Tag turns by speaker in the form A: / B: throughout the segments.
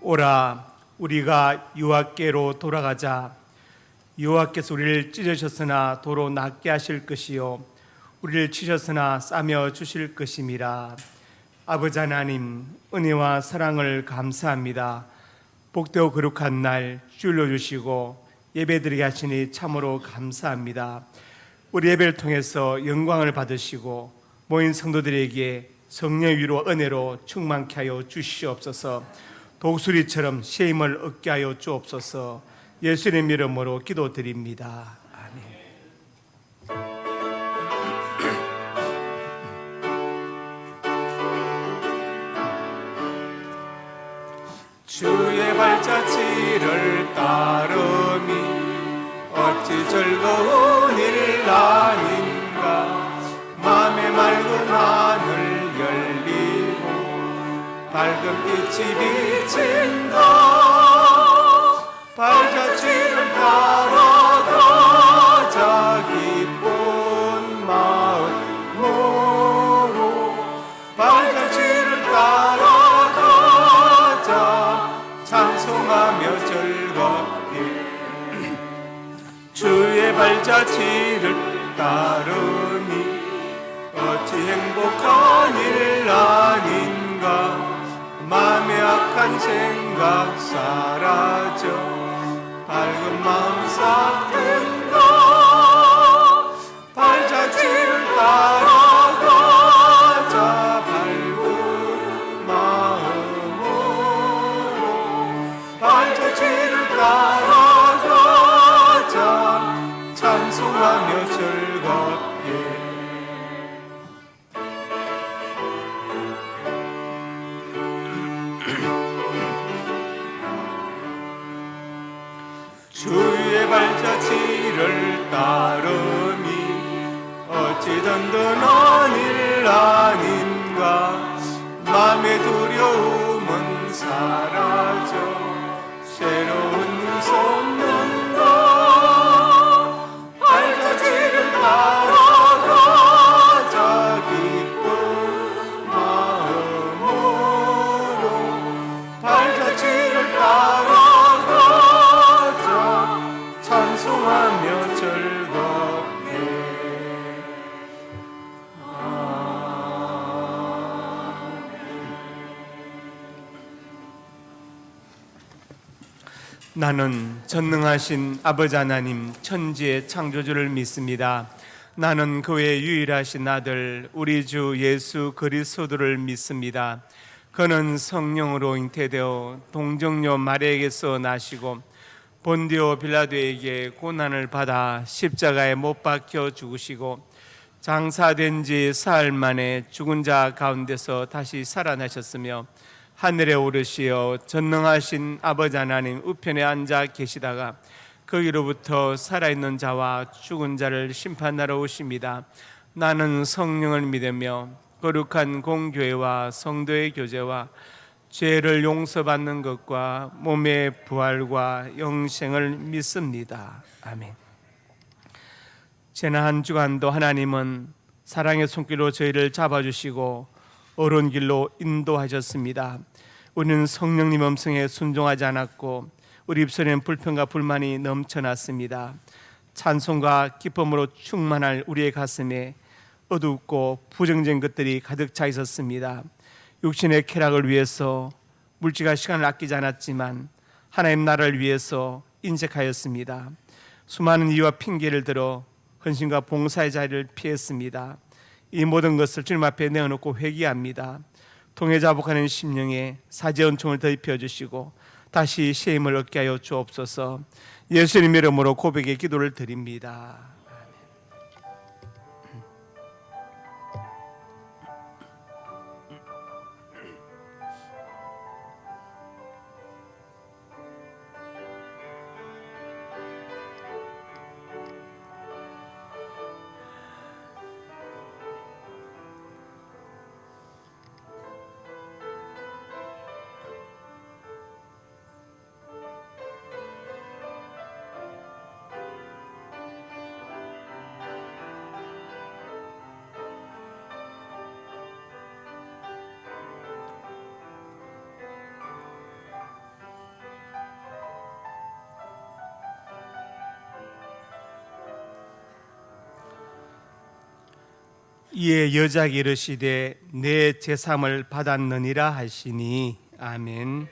A: 오라 우리가 여호와께로 돌아가자. 여호와께서 우리를 찢으셨으나 도로 낫게 하실 것이요 우리를 치셨으나 싸며 주실 것임이라. 아버지 하나님, 은혜와 사랑을 감사합니다. 복되고 거룩한 날 주일로 주시고 예배드리게 하시니 참으로 감사합니다. 우리 예배를 통해서 영광을 받으시고 모인 성도들에게 성령의 위로 은혜로 충만케 하여 주시옵소서. 독수리처럼 쉼을 얻게 하여 주옵소서. 예수님 이름으로 기도드립니다. 아멘. 주의 발자취를 따르니 어찌 즐거운 일 아닌가. 맘에 맑은 하늘 열리고 밝은 빛이 비친다. 발자취를 따라가자. 기쁜 마음으로 발자취를 따라가자. 찬송하며 즐겁게 주의 발자취를 따르니 어찌 행복한 일 아닌가. 마음의 악한 생각 사라져 밝은 마음 쌓든가. 발자취를 따라가자. 밝은 마음으로 발자취를 따라가자. 찬송하며 즐겁게 주의 발자취를 따르니 어찌 든든한 일 아닌가. 맘의 두려움은 사라져 새로운 솟는다. 발자취를 따라가자. 기쁜 마음으로 발자취를 따라가자. 찬송하며 즐겁게 나는 전능하신 아버지 하나님 천지의 창조주를 믿습니다. 나는 그 외 유일하신 아들 우리 주 예수 그리스도를 믿습니다. 그는 성령으로 잉태되어 동정녀 마리아에게서 나시고 본디오 빌라도에게 고난을 받아 십자가에 못 박혀 죽으시고 장사된 지 사흘 만에 죽은 자 가운데서 다시 살아나셨으며 하늘에 오르시어 전능하신 아버지 하나님 우편에 앉아 계시다가 거기로부터 살아있는 자와 죽은 자를 심판하러 오십니다. 나는 성령을 믿으며 거룩한 공교회와 성도의 교제와 죄를 용서받는 것과 몸의 부활과 영생을 믿습니다. 아멘. 지난 한 주간도 하나님은 사랑의 손길로 저희를 잡아주시고 옳은 길로 인도하셨습니다. 우리는 성령님 음성에 순종하지 않았고 우리 입술에는 불평과 불만이 넘쳐났습니다. 찬송과 기쁨으로 충만할 우리의 가슴에 어둡고 부정적인 것들이 가득 차 있었습니다. 육신의 쾌락을 위해서 물질과 시간을 아끼지 않았지만 하나님 나라를 위해서 인색하였습니다. 수많은 이유와 핑계를 들어 헌신과 봉사의 자리를 피했습니다. 이 모든 것을 주님 앞에 내어놓고 회개합니다. 통해 자복하는 심령에 사죄의 은총을 더입혀 주시고 다시 쉼을 얻게 하여 주옵소서. 예수님 이름으로 고백의 기도를 드립니다. 이에 여자에게 이르시되 내 제삼을 받았느니라 하시니 아멘.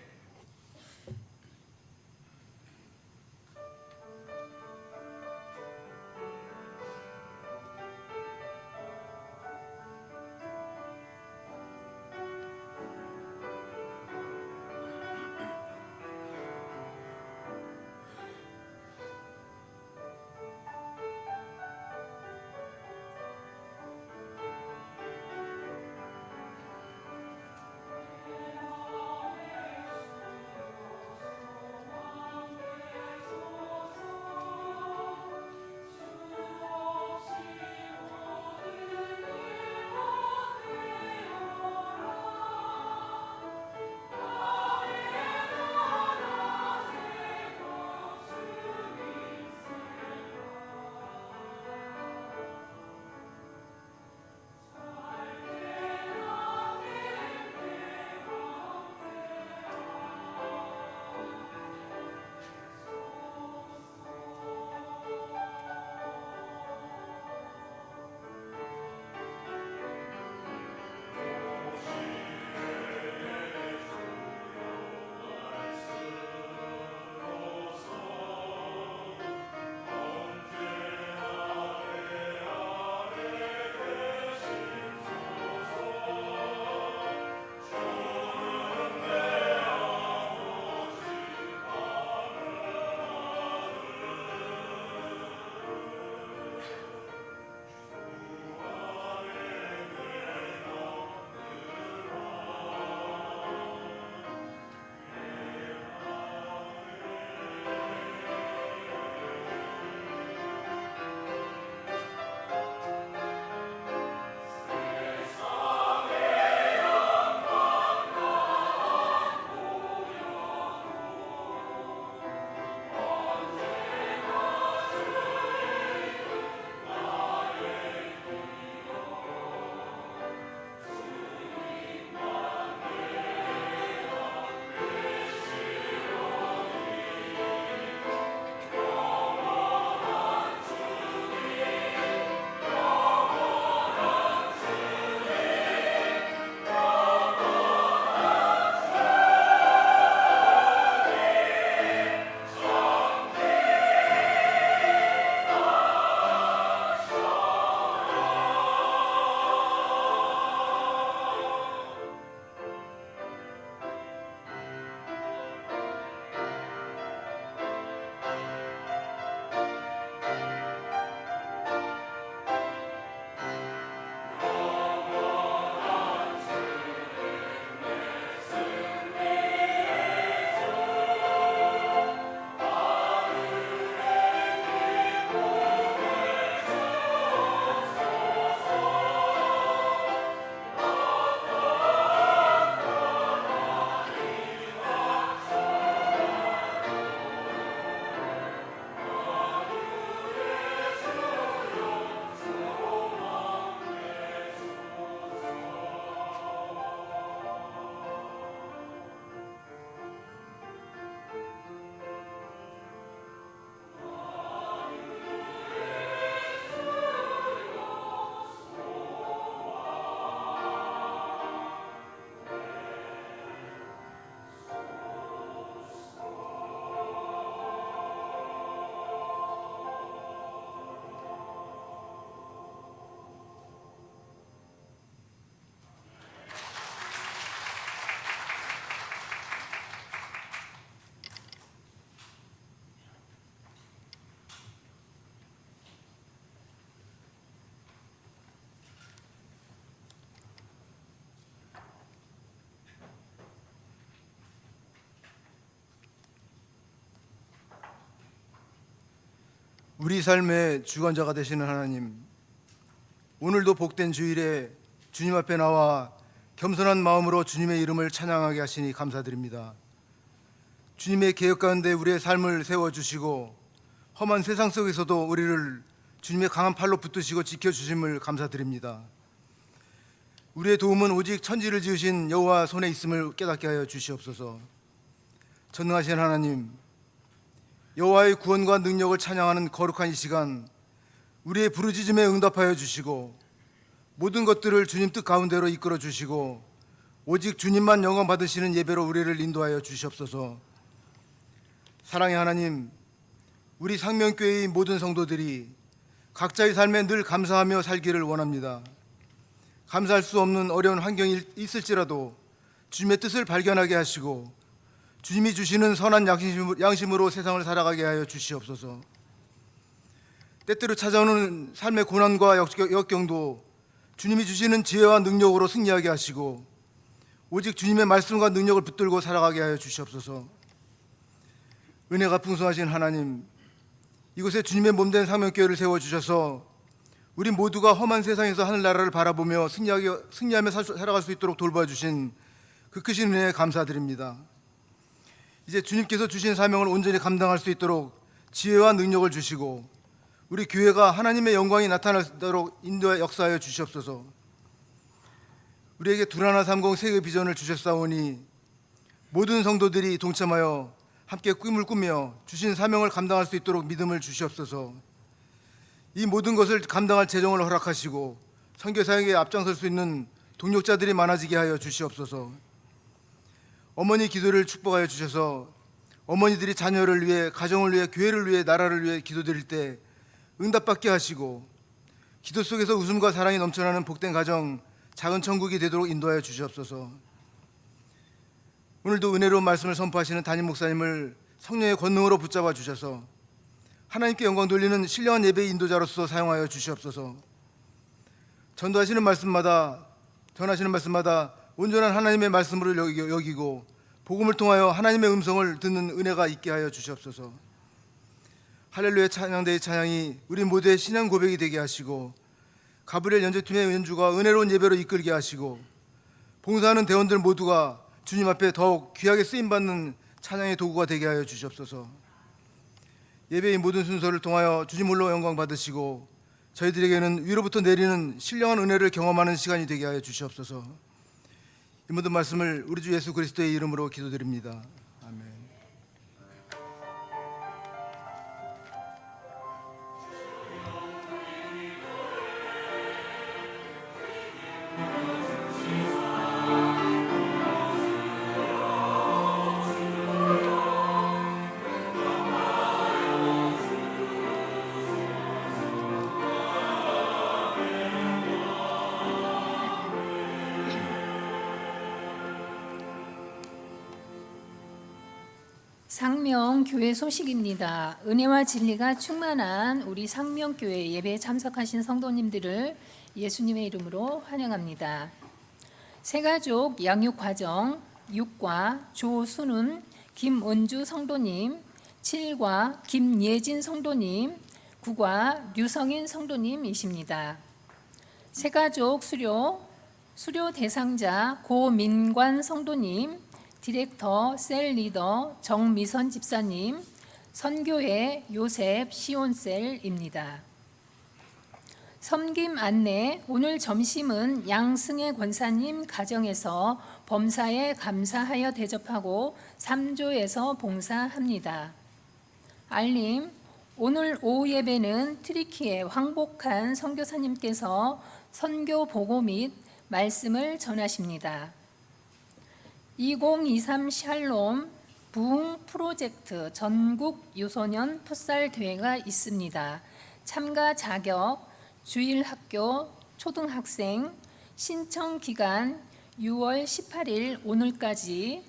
B: 우리 삶의 주관자가 되시는 하나님, 오늘도 복된 주일에 주님 앞에 나와 겸손한 마음으로 주님의 이름을 찬양하게 하시니 감사드립니다. 주님의 계획 가운데 우리의 삶을 세워주시고 험한 세상 속에서도 우리를 주님의 강한 팔로 붙드시고 지켜주심을 감사드립니다. 우리의 도움은 오직 천지를 지으신 여호와 손에 있음을 깨닫게 하여 주시옵소서. 전능하신 하나님, 여호와의 구원과 능력을 찬양하는 거룩한 이 시간, 우리의 부르짖음에 응답하여 주시고 모든 것들을 주님 뜻 가운데로 이끌어 주시고 오직 주님만 영광 받으시는 예배로 우리를 인도하여 주시옵소서. 사랑의 하나님, 우리 상명교회의 모든 성도들이 각자의 삶에 늘 감사하며 살기를 원합니다. 감사할 수 없는 어려운 환경이 있을지라도 주님의 뜻을 발견하게 하시고 주님이 주시는 선한 양심으로 세상을 살아가게 하여 주시옵소서. 때때로 찾아오는 삶의 고난과 역경도 주님이 주시는 지혜와 능력으로 승리하게 하시고 오직 주님의 말씀과 능력을 붙들고 살아가게 하여 주시옵소서. 은혜가 풍성하신 하나님, 이곳에 주님의 몸된 상명교회를 세워주셔서 우리 모두가 험한 세상에서 하늘나라를 바라보며 승리하며 살아갈 수 있도록 돌봐주신 그 크신 은혜에 감사드립니다. 이제 주님께서 주신 사명을 온전히 감당할 수 있도록 지혜와 능력을 주시고 우리 교회가 하나님의 영광이 나타나도록 인도에 역사하여 주시옵소서. 우리에게 둘 하나 삼공 세계 비전을 주셨사오니 모든 성도들이 동참하여 함께 꿈을 꾸며 주신 사명을 감당할 수 있도록 믿음을 주시옵소서. 이 모든 것을 감당할 재정을 허락하시고 선교 사역에 앞장설 수 있는 동력자들이 많아지게 하여 주시옵소서. 어머니 기도를 축복하여 주셔서 어머니들이 자녀를 위해, 가정을 위해, 교회를 위해, 나라를 위해 기도드릴 때 응답받게 하시고 기도 속에서 웃음과 사랑이 넘쳐나는 복된 가정, 작은 천국이 되도록 인도하여 주시옵소서. 오늘도 은혜로운 말씀을 선포하시는 담임 목사님을 성령의 권능으로 붙잡아 주셔서 하나님께 영광 돌리는 신령한 예배의 인도자로서 사용하여 주시옵소서. 전하시는 말씀마다 온전한 하나님의 말씀으로 여기고 복음을 통하여 하나님의 음성을 듣는 은혜가 있게 하여 주시옵소서. 할렐루야 찬양대의 찬양이 우리 모두의 신앙 고백이 되게 하시고 가브리엘 연주팀의 연주가 은혜로운 예배로 이끌게 하시고 봉사하는 대원들 모두가 주님 앞에 더욱 귀하게 쓰임받는 찬양의 도구가 되게 하여 주시옵소서. 예배의 모든 순서를 통하여 주님 홀로 영광 받으시고 저희들에게는 위로부터 내리는 신령한 은혜를 경험하는 시간이 되게 하여 주시옵소서. 이 모든 말씀을 우리 주 예수 그리스도의 이름으로 기도드립니다. 아멘.
C: 상명교회 소식입니다. 은혜와 진리가 충만한 우리 상명교회 예배에 참석하신 성도님들을 예수님의 이름으로 환영합니다. 새가족 양육과정 6과 조순은 김원주 성도님, 7과 김예진 성도님, 9과 류성인 성도님이십니다. 새가족 수료 대상자 고민관 성도님, 디렉터 셀 리더 정미선 집사님, 선교회 요셉 시온셀입니다. 섬김 안내, 오늘 점심은 양승혜 권사님 가정에서 범사에 감사하여 대접하고 3조에서 봉사합니다. 알림, 오늘 오후 예배는 트리키의 황복한 선교사님께서 선교 보고 및 말씀을 전하십니다. 2023 샬롬 부흥 프로젝트 전국 유소년 풋살 대회가 있습니다. 참가 자격 주일학교 초등학생, 신청 기간 6월 18일 오늘까지,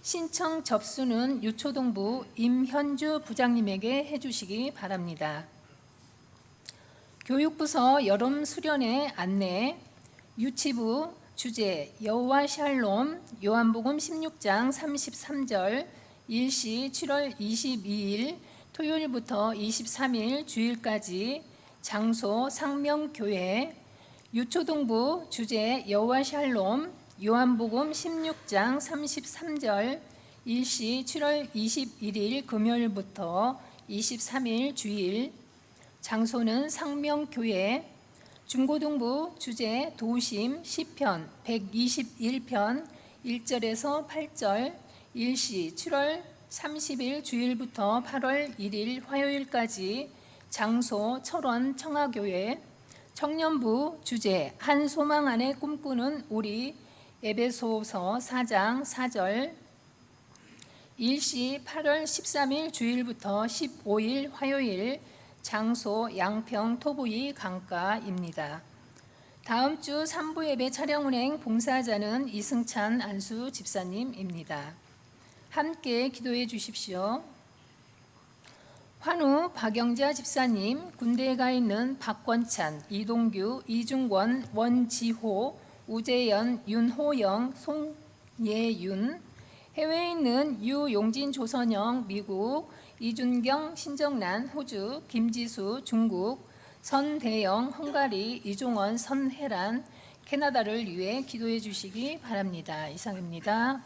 C: 신청 접수는 유초동부 임현주 부장님에게 해주시기 바랍니다. 교육부서 여름 수련회 안내, 유치부 주제 여호와 샬롬, 요한복음 16장 33절, 일시 7월 22일 토요일부터 23일 주일까지, 장소 상명교회, 유초동부 주제 여호와 샬롬, 요한복음 16장 33절, 일시 7월 21일 금요일부터 23일 주일, 장소는 상명교회, 중고등부 주제 도심 시편 121편 1절에서 8절, 일시 7월 30일 주일부터 8월 1일 화요일까지, 장소 철원 청하교회, 청년부 주제 한 소망 안에 꿈꾸는 우리 에베소서 4장 4절 일시 8월 13일 주일부터 15일 화요일 장소 양평 토부이 강가입니다. 다음 주 3부 예배 촬영 운행 봉사자는 이승찬 안수 집사님입니다. 함께 기도해 주십시오. 환우 박영자 집사님, 군대에 가 있는 박권찬, 이동규, 이중권, 원지호, 우재연, 윤호영, 송예윤, 해외에 있는 유용진, 조선영, 미국, 이준경, 신정란, 호주, 김지수, 중국, 선대영, 헝가리, 이종원, 선혜란, 캐나다를 위해 기도해 주시기 바랍니다. 이상입니다.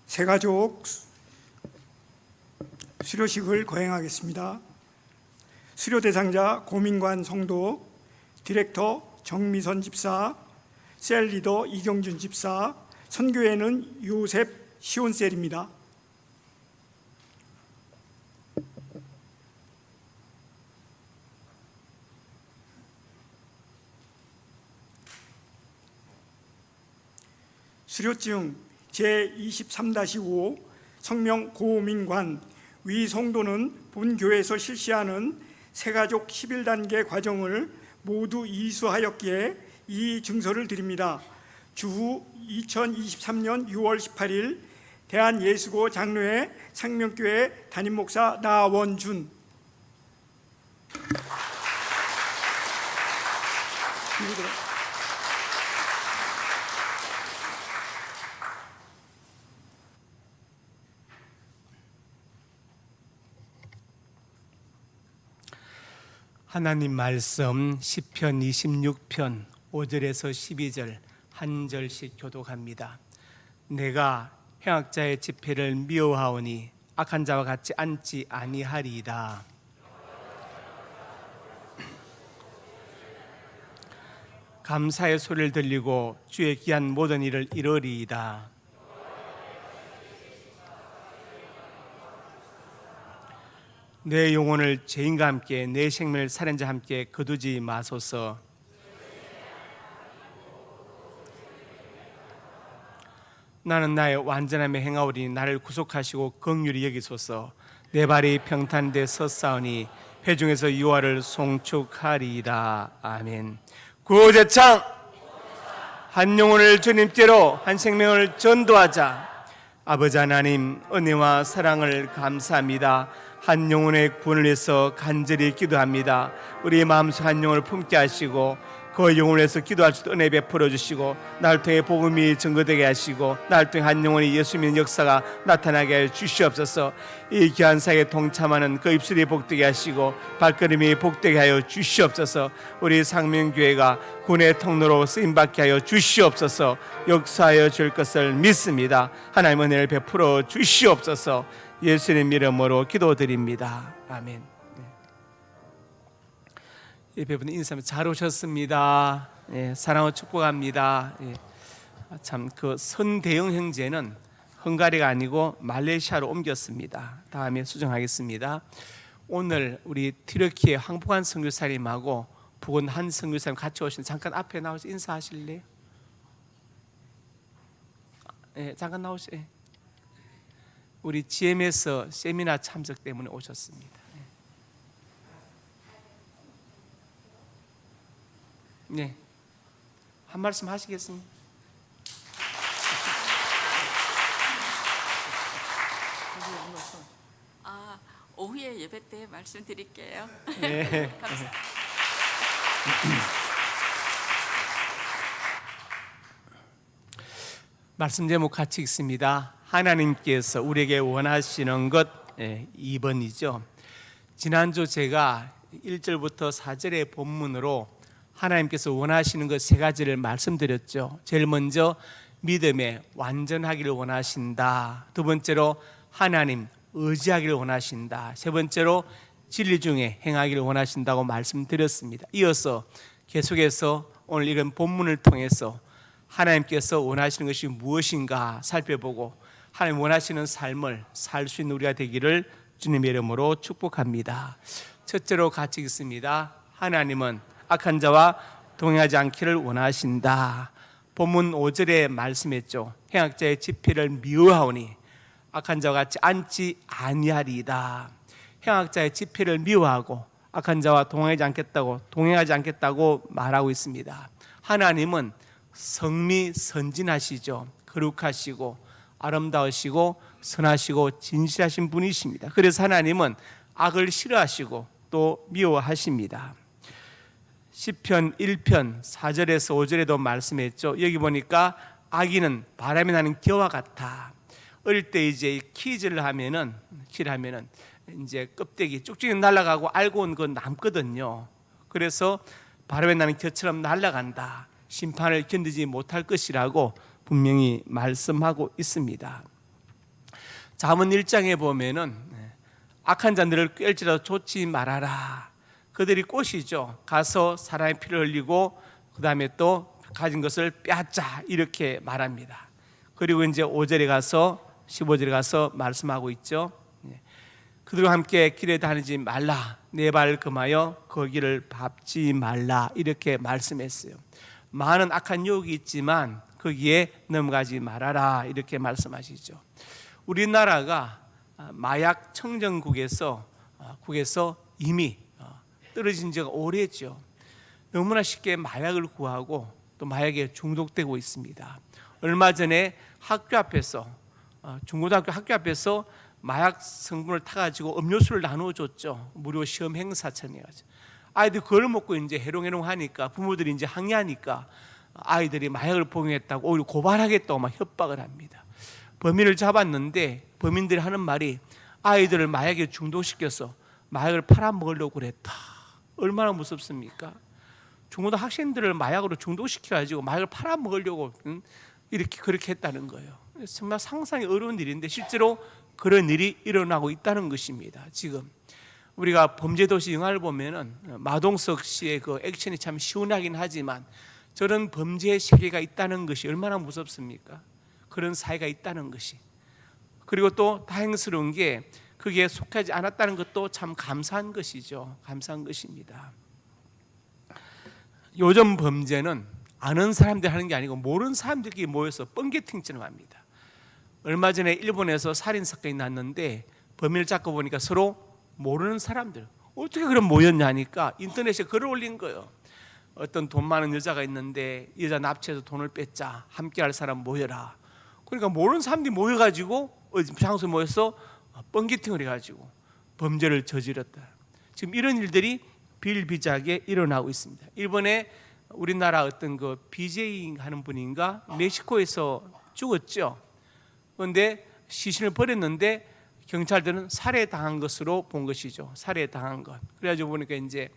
D: 새가족 수료식을 거행하겠습니다. 수료 대상자 고민관 성도, 디렉터 정미선 집사, 셀 리더 이경준 집사, 선교회는 요셉 시온셀입니다. 수료증 제23-5 성명 고민관 위 성도는 본 교회에서 실시하는 새가족 11단계 과정을 모두 이수하였기에 이 증서를 드립니다. 주후 2023년 6월 18일 대한예수고 장로회 상명교회 담임목사 나원준.
A: 하나님 말씀 시편 26편 5절에서 12절 한 절씩 교독합니다. 내가 행악자의 집회를 미워하오니 악한 자와 같이 앉지 아니하리이다. 감사의 소리를 들리고 주의 귀한 모든 일을 이루리이다. 내 영혼을 죄인과 함께 내 생명을 살인자와 함께 거두지 마소서. 나는 나의 완전함에 행하오리니 나를 구속하시고 긍휼히 여기소서. 내 발이 평탄데 섰사오니 회중에서 유아를 송축하리이다. 아멘. 구제창 한 영혼을 주님께로 한 생명을 전도하자. 아버지 하나님 은혜와 사랑을 감사합니다. 한 영혼의 구원을 위해서 간절히 기도합니다. 우리 마음속 한 영혼을 품게 하시고 그 영혼을 위해서 기도할 수 있도록 은혜 베풀어 주시고 나를 통해 복음이 증거되게 하시고 나를 통해 한 영혼이 예수 믿는 역사가 나타나게 하여 주시옵소서. 이 귀한 사역에 동참하는 그 입술이 복되게 하시고 발걸음이 복되게 하여 주시옵소서. 우리 상명교회가 군의 통로로 쓰임받게 하여 주시옵소서. 역사하여 줄 것을 믿습니다. 하나님 은혜를 베풀어 주시옵소서. 예수님 이름으로 기도드립니다. 아멘. 예배분 인사하면 잘 오셨습니다. 예, 사랑을 축복합니다. 예, 참 그 선대영 형제는 헝가리가 아니고 말레이시아로 옮겼습니다. 다음에 수정하겠습니다. 오늘 우리 튀르키예 황복한 선교사님하고 부근한 선교사님 같이 오신 잠깐 앞에 나오셔서 인사하실래요? 예, 잠깐 나오시. 예. 우리 GMS 세미나 참석 때문에 오셨습니다. 네, 한 말씀 하시겠습니까?
E: 오후에 예배 때 말씀드릴게요.
A: 네.
E: 감사합니다.
A: 말씀 제목 같이 읽습니다. 하나님께서 우리에게 원하시는 것 2번이죠. 지난주 제가 1절부터 4절의 본문으로 하나님께서 원하시는 것 3가지를 말씀드렸죠. 제일 먼저 믿음에 완전하기를 원하신다. 두 번째로 하나님 의지하기를 원하신다. 세 번째로 진리 중에 행하기를 원하신다고 말씀드렸습니다. 이어서 계속해서 오늘 읽은 본문을 통해서 하나님께서 원하시는 것이 무엇인가 살펴보고 하나님 원하시는 삶을 살 수 있는 우리가 되기를 주님의 이름으로 축복합니다. 첫째로 같이 읽습니다. 하나님은 악한 자와 동행하지 않기를 원하신다. 본문 5절에 말씀했죠. 행악자의 집회를 미워하오니 악한 자와 같이 앉지 아니하리이다. 행악자의 집회를 미워하고 악한 자와 동행하지 않겠다고 말하고 있습니다. 하나님은 성미선진하시죠. 거룩하시고 아름다우시고 선하시고 진실하신 분이십니다. 그래서 하나님은 악을 싫어하시고 또 미워하십니다. 시편 1편 4절에서 5절에도 말씀했죠. 여기 보니까 악인은 바람이 나는 겨와 같아. 어릴 때 이제 키를 하면은 이제 껍데기 쭉쭉 날아가고 알고 온 건 남거든요. 그래서 바람에 나는 겨처럼 날아간다. 심판을 견디지 못할 것이라고 분명히 말씀하고 있습니다. 잠언 1장에 보면은 악한 자들을 꿰을지라도 좇지 말아라. 그들이 꽃이죠. 가서 사람의 피를 흘리고 그 다음에 또 가진 것을 빼앗자 이렇게 말합니다. 그리고 이제 5절에 가서 15절에 가서 말씀하고 있죠. 그들과 함께 길에 다니지 말라. 내 발을 금하여 거기를 밟지 말라 이렇게 말씀했어요. 많은 악한 유혹이 있지만 거기에 넘어가지 말아라 이렇게 말씀하시죠. 우리나라가 마약 청정국에서 이미 떨어진 지가 오래죠. 너무나 쉽게 마약을 구하고 또 마약에 중독되고 있습니다. 얼마 전에 학교 앞에서 중고등학교 학교 앞에서 마약 성분을 타가지고 음료수를 나눠줬죠. 무료 시험 행사처럼 해가지고 아이들 그걸 먹고 이제 해롱해롱 하니까 부모들이 이제 항의하니까 아이들이 마약을 복용했다고 오히려 고발하겠다고 막 협박을 합니다. 범인을 잡았는데 범인들이 하는 말이 아이들을 마약에 중독시켜서 마약을 팔아먹으려고 그랬다. 얼마나 무섭습니까? 중고등 학생들을 마약으로 중독시켜가지고 마약을 팔아먹으려고 이렇게 그렇게 했다는 거예요. 정말 상상이 어려운 일인데 실제로 그런 일이 일어나고 있다는 것입니다. 지금 우리가 범죄도시 영화를 보면은 마동석 씨의 그 액션이 참 시원하긴 하지만 저런 범죄의 세계가 있다는 것이 얼마나 무섭습니까? 그런 사회가 있다는 것이. 그리고 또 다행스러운 게 그게 속하지 않았다는 것도 참 감사한 것이죠. 감사한 것입니다. 요즘 범죄는 아는 사람들이 하는 게 아니고 모르는 사람들끼리 모여서 뻥개팅처럼 합니다. 얼마 전에 일본에서 살인사건이 났는데 범인을 잡고 보니까 서로 모르는 사람들 어떻게 그럼 모였냐 하니까 인터넷에 글을 올린 거예요. 어떤 돈 많은 여자가 있는데 여자 납치해서 돈을 뺐자 함께 할 사람 모여라. 그러니까 모르는 사람들이 모여가지고 장소에 모여서 뻥개팅을 해가지고 범죄를 저질렀다. 지금 이런 일들이 비일비재하게 일어나고 있습니다. 일본에 우리나라 어떤 그 BJ 하는 분인가 멕시코에서 죽었죠. 그런데 시신을 버렸는데 경찰들은 살해당한 것으로 본 것이죠. 살해당한 것. 그래가지고 보니까 이제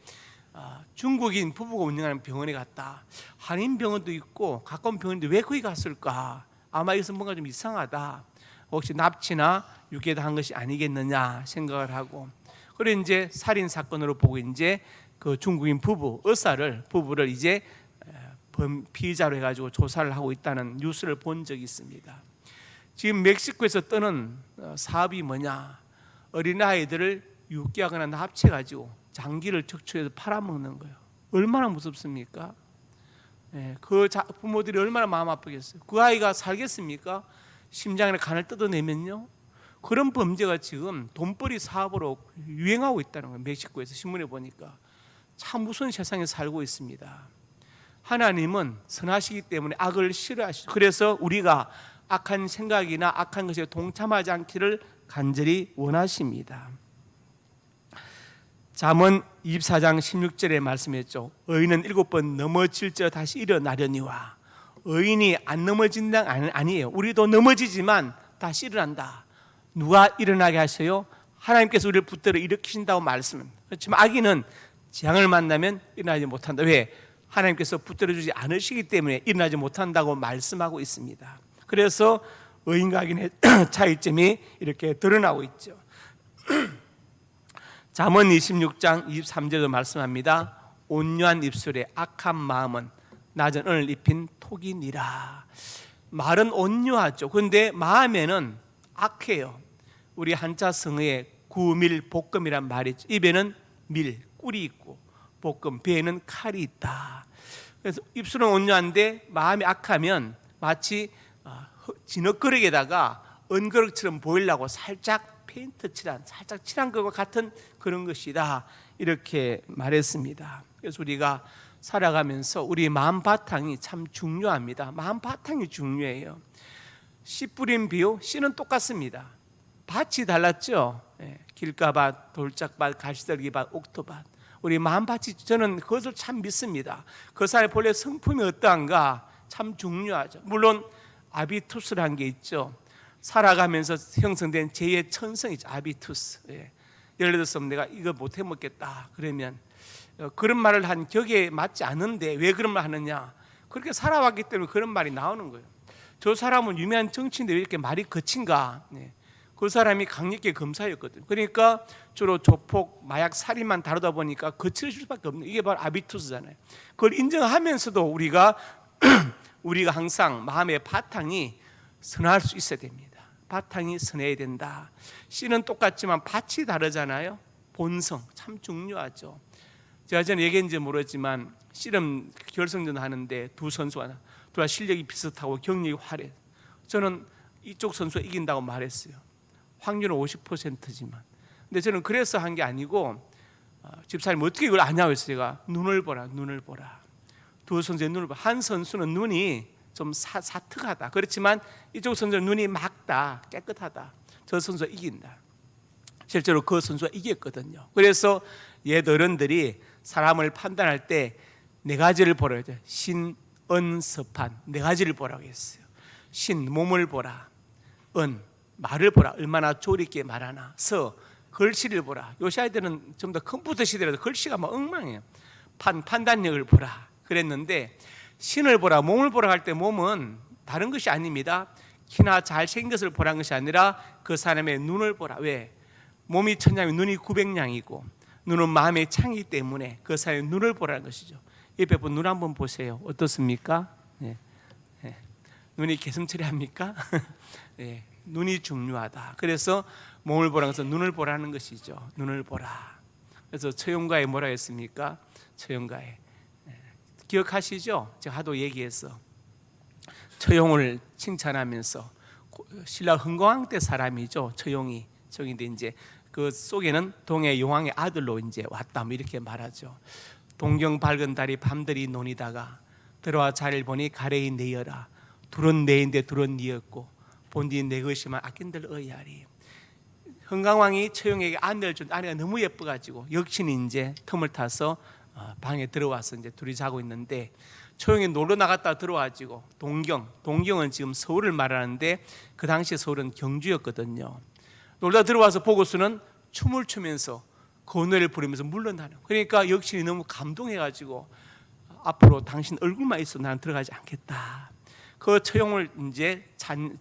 A: 중국인 부부가 운영하는 병원에 갔다. 한인 병원도 있고 가까운 병원인데 왜 거기 갔을까? 아마 여기서 뭔가 좀 이상하다. 혹시 납치나 유괴당한 것이 아니겠느냐 생각을 하고. 그래 이제 살인 사건으로 보고 이제 그 중국인 부부를 이제 피의자로 해가지고 조사를 하고 있다는 뉴스를 본 적이 있습니다. 지금 멕시코에서 뜨는 사업이 뭐냐? 어린아이들을 유기하거나 납치해가지고 장기를 적출해서 팔아먹는 거예요. 얼마나 무섭습니까? 그 부모들이 얼마나 마음 아프겠어요. 그 아이가 살겠습니까? 심장이나 간을 뜯어내면요. 그런 범죄가 지금 돈벌이 사업으로 유행하고 있다는 거예요. 멕시코에서 신문에 보니까 참 무서운 세상에 살고 있습니다. 하나님은 선하시기 때문에 악을 싫어하시죠. 그래서 우리가 악한 생각이나 악한 것에 동참하지 않기를 간절히 원하십니다. 잠언 24장 16절에 말씀했죠. 의인은 7번 넘어질지라 다시 일어나려니와. 의인이 안 넘어진다 아니에요. 우리도 넘어지지만 다시 일어난다. 누가 일어나게 하세요? 하나님께서 우리를 붙들어 일으키신다고 말씀합니다. 그렇지만 악인은 재앙을 만나면 일어나지 못한다. 왜? 하나님께서 붙들어주지 않으시기 때문에 일어나지 못한다고 말씀하고 있습니다. 그래서 의인과 악인의 차이점이 이렇게 드러나고 있죠. 잠언 26장 23절도 말씀합니다. 온유한 입술에 악한 마음은 낮은 은을 입힌 톡이니라. 말은 온유하죠. 그런데 마음에는 악해요. 우리 한자 성어에 구밀복금이란 말이 있죠. 입에는 밀, 꿀이 있고 볶음, 배에는 칼이 있다. 그래서 입술은 온유한데 마음이 악하면 마치 진흙그릇에다가 은그릇처럼 보이려고 살짝 페인트 칠한, 살짝 칠한 것과 같은 그런 것이다, 이렇게 말했습니다. 그래서 우리가 살아가면서 우리 마음 바탕이 참 중요합니다. 마음 바탕이 중요해요. 씨 뿌린 비유, 씨는 똑같습니다. 밭이 달랐죠. 길가밭, 돌짝밭, 가시떨기밭, 옥토밭. 우리 마음밭이, 저는 그것을 참 믿습니다. 그 사람의 본래 성품이 어떠한가 참 중요하죠. 물론 아비투스라는 게 있죠. 살아가면서 형성된 제2의 천성이죠. 아비투스. 예를 들어서 내가 이거 못 해먹겠다 그러면 그런 말을 한 격에 맞지 않은데 왜 그런 말 하느냐, 그렇게 살아왔기 때문에 그런 말이 나오는 거예요. 저 사람은 유명한 정치인데 왜 이렇게 말이 거친가. 그 사람이 강력계 검사였거든요. 그러니까 주로 조폭, 마약, 살인만 다루다 보니까 거칠어질 수밖에 없는, 이게 바로 아비투스잖아요. 그걸 인정하면서도 우리가 항상 마음의 바탕이 선할 수 있어야 됩니다. 바탕이 선해야 된다. 씨는 똑같지만 밭이 다르잖아요. 본성 참 중요하죠. 제가 전에 얘기했는지 모르지만 씨름 결승전 하는데 두 선수가 둘 다 실력이 비슷하고 경력이 화려해요. 저는 이쪽 선수가 이긴다고 말했어요. 확률은 50%지만. 근데 저는 그래서 한 게 아니고 집사님 어떻게 이걸 아냐고 해서 제가 눈을 보라, 눈을 보라. 두 선수의 눈을 보라. 한 선수는 눈이 좀 사특하다. 그렇지만 이쪽 선수는 눈이 맑다, 깨끗하다. 저 선수가 이긴다. 실제로 그 선수가 이겼거든요. 그래서 옛 어른들이 사람을 판단할 때 네 가지를 보라고 했죠. 신, 은, 서판. 네 가지를 보라고 했어요. 신, 몸을 보라. 은, 말을 보라. 얼마나 조리 있게 말하나. 서, 글씨를 보라. 요새 아이들은 좀 더 컴퓨터 시대라도 글씨가 막 엉망해요. 판단력을 보라 그랬는데, 신을 보라, 몸을 보라 할 때 몸은 다른 것이 아닙니다. 키나 잘생긴 것을 보라는 것이 아니라 그 사람의 눈을 보라. 왜? 몸이 천냥이면 눈이 900냥이고 눈은 마음의 창이기 때문에 그 사람의 눈을 보라는 것이죠. 옆에 분 눈 한번 보세요. 어떻습니까? 눈이 개슴처리합니까? 눈이 중요하다. 그래서 몸을 보라는 것은 눈을 보라는 것이죠. 눈을 보라. 그래서 처용가에 뭐라 했습니까? 처용가에 기억하시죠? 제가 하도 얘기해서 처용을 칭찬하면서 신라 흥공왕 때 사람이죠. 처용인데 이제 그 속에는 동해 용왕의 아들로 이제 왔다, 뭐 이렇게 말하죠. 동경 밝은 달이 밤들이 논이다가 들어와 자리를 보니 가래이 내여라. 둘은 내인데 둘은 니였고 본디 내 것이만 아낀들 의아리. 흥강왕이 처용에게 안내를 준 아내가 너무 예뻐가지고 역신이 이제 틈을 타서 방에 들어와서 이제 둘이 자고 있는데 처용이 놀러 나갔다 들어와가지고 동경은 지금 서울을 말하는데 그 당시 서울은 경주였거든요. 놀다 들어와서 보고서는 춤을 추면서 건회를 부르면서 물러나는. 그러니까 역신이 너무 감동해가지고 앞으로 당신 얼굴만 있어 나는 들어가지 않겠다. 그 처용을 이제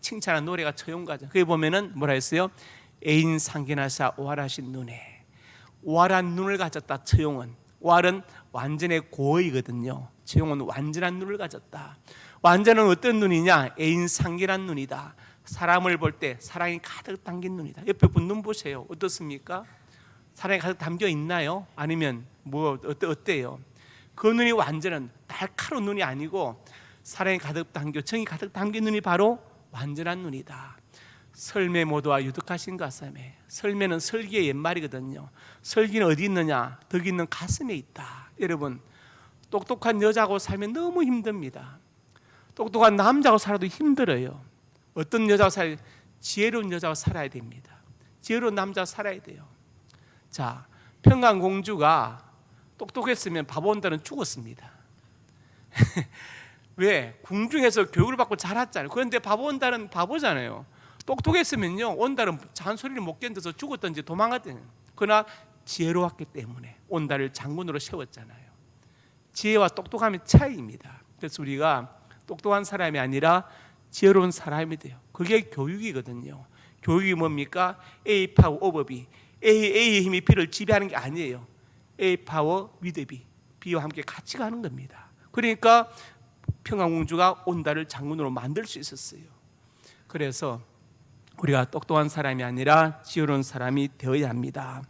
A: 칭찬한 노래가 처용가죠. 거기 보면은 뭐라 했어요? 애인 상견하사 오활하신 눈에. 오활한 눈을 가졌다. 처용은 오활은 완전의 고의거든요. 처용은 완전한 눈을 가졌다. 완전은 어떤 눈이냐? 애인 상견한 눈이다. 사람을 볼 때 사랑이 가득 담긴 눈이다. 옆에 분 눈 보세요. 어떻습니까? 사랑이 가득 담겨 있나요? 아니면 뭐 어때요? 그 눈이 완전한 날카로운 눈이 아니고 사랑이 가득 담겨 정이 가득 담긴 눈이 바로 완전한 눈이다. 설매 모두와 유득하신 가슴에. 설매는 설기의 옛말이거든요. 설기는 어디 있느냐? 덕이 있는 가슴에 있다. 여러분, 똑똑한 여자하고 살면 너무 힘듭니다. 똑똑한 남자하고 살아도 힘들어요. 어떤 여자하고 살아야, 지혜로운 여자하고 살아야 됩니다. 지혜로운 남자하고 살아야 돼요. 자, 평강공주가 똑똑했으면 바보온달은 죽었습니다. 왜? 궁중에서 교육을 받고 자랐잖아요. 그런데 바보온달은 바보잖아요. 똑똑했으면요 온달은 잔소리를 못 견뎌서 죽었든지 도망갔든지. 그러나 지혜로웠기 때문에 온달을 장군으로 세웠잖아요. 지혜와 똑똑함의 차이입니다. 그래서 우리가 똑똑한 사람이 아니라 지혜로운 사람이 돼요. 그게 교육이거든요. 교육이 뭡니까? A 파워 오버 B. A의 힘이 B를 지배하는 게 아니에요. A 파워 위드 B. B와 함께 같이 가는 겁니다. 그러니까 평화공주가 온다를 장군으로 만들 수 있었어요. 그래서 우리가 똑똑한 사람이 아니라 지혜로운 사람이 되어야 합니다.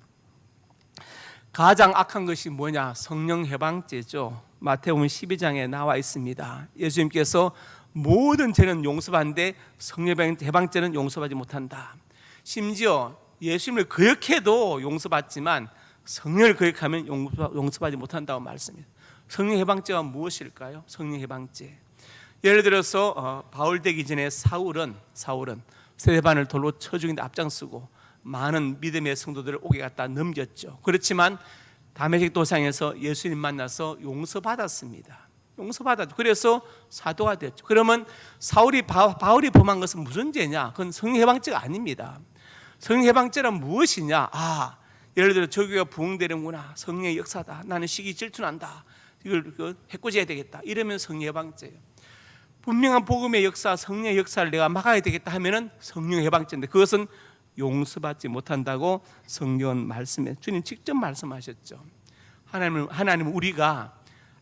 A: 가장 악한 것이 뭐냐? 성령 해방죄죠. 마태복음 12장에 나와 있습니다. 예수님께서 모든 죄는 용서받는데 성령 해방죄는 용서받지 못한다. 심지어 예수님을 거역해도 용서받지만 성령을 거역하면 용서받지 못한다고 말씀합니다. 성령 해방죄가 무엇일까요? 성령 해방죄. 예를 들어서 바울 되기 전에 사울은 스데반을 돌로 쳐 죽이는데 앞장서고 많은 믿음의 성도들을 옥에 갖다 넘겼죠. 그렇지만 다메섹 도상에서 예수님 만나서 용서받았습니다. 용서받았죠. 그래서 사도가 됐죠. 그러면 바울이 범한 것은 무슨 죄냐? 그건 성령 해방죄가 아닙니다. 성령 해방죄란 무엇이냐? 예를 들어 저 교회가 부흥되는구나. 성령의 역사다. 나는 시기 질투난다. 이걸 해코지해야 되겠다. 이러면 성령 해방죄예요. 분명한 복음의 역사, 성령의 역사를 내가 막아야 되겠다 하면은 성령 해방죄인데 그것은 용서받지 못한다고 성경은 말씀해. 주님 직접 말씀하셨죠. 하나님은 우리가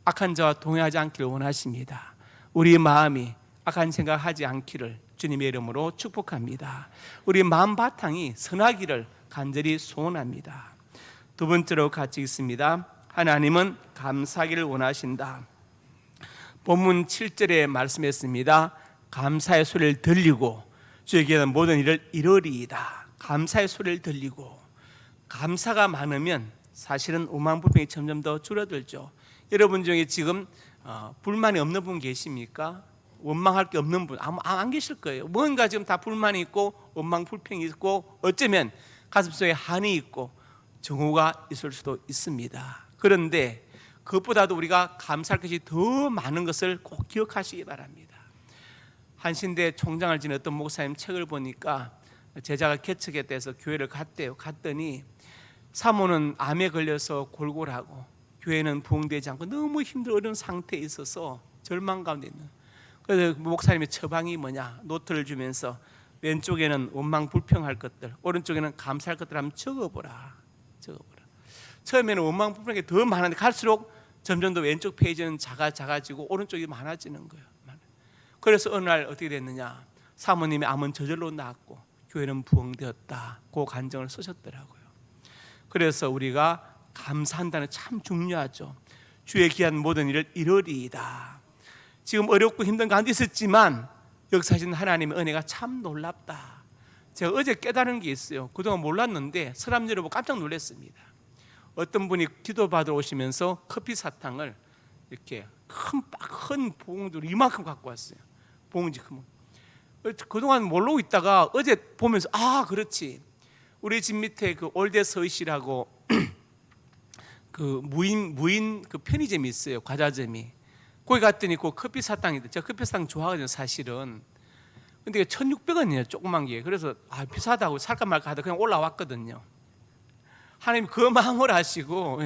A: 악한 자와 동행하지 않기를 원하십니다. 우리 마음이 악한 생각하지 않기를 주님의 이름으로 축복합니다. 우리 마음 바탕이 선하기를 간절히 소원합니다. 두 번째로 같이 읽습니다. 하나님은 감사하기를 원하신다. 본문 7절에 말씀했습니다. 감사의 소리를 들리고 주에게는 모든 일을 이루리이다. 감사의 소리를 들리고 감사가 많으면 사실은 오만불평이 점점 더 줄어들죠. 여러분 중에 지금 불만이 없는 분 계십니까? 원망할 게 없는 분 안 계실 거예요. 뭔가 지금 다 불만이 있고 원망 불평이 있고 어쩌면 가슴속에 한이 있고 정오가 있을 수도 있습니다. 그런데 그것보다도 우리가 감사할 것이 더 많은 것을 꼭 기억하시기 바랍니다. 한신대 총장을 지낸 어떤 목사님 책을 보니까 제자가 개척에 대해서 교회를 갔대요. 갔더니 사모는 암에 걸려서 골골하고 교회는 부흥되지 않고 너무 힘들어 어려운 상태에 있어서 절망 가운데 있는. 그래서 목사님의 처방이 뭐냐? 노트를 주면서 왼쪽에는 원망 불평할 것들, 오른쪽에는 감사할 것들 한번 적어보라. 처음에는 원망 불평이 더 많은데 갈수록 점점 더 왼쪽 페이지는 작아지고 오른쪽이 많아지는 거예요. 그래서 어느 날 어떻게 됐느냐? 사모님의 암은 저절로 나았고 교회는 부흥되었다. 그 간증을 쓰셨더라고요. 그래서 우리가 감사한다는 참 중요하죠. 주의 귀한 모든 일을 이루리이다. 지금 어렵고 힘든 가운데 있었지만 역사하신 하나님의 은혜가 참 놀랍다. 제가 어제 깨달은 게 있어요. 그동안 몰랐는데 서랍 열어보고 깜짝 놀랐습니다. 어떤 분이 기도받으러 오시면서 커피 사탕을 이렇게 큰 봉지로 이만큼 갖고 왔어요. 봉지 큰. 그동안 모르고 있다가 어제 보면서 그렇지. 우리 집 밑에 그 올대 서희씨라고 그 무인 그 편의점이 있어요. 과자점이. 거기 갔더니 그 커피 사탕이 제가 커피 사탕 좋아하거든요, 사실은. 근데 1,600원이에요, 조그만 게. 그래서 비싸다고 살까 말까 하다 그냥 올라왔거든요. 하나님 그 마음을 아시고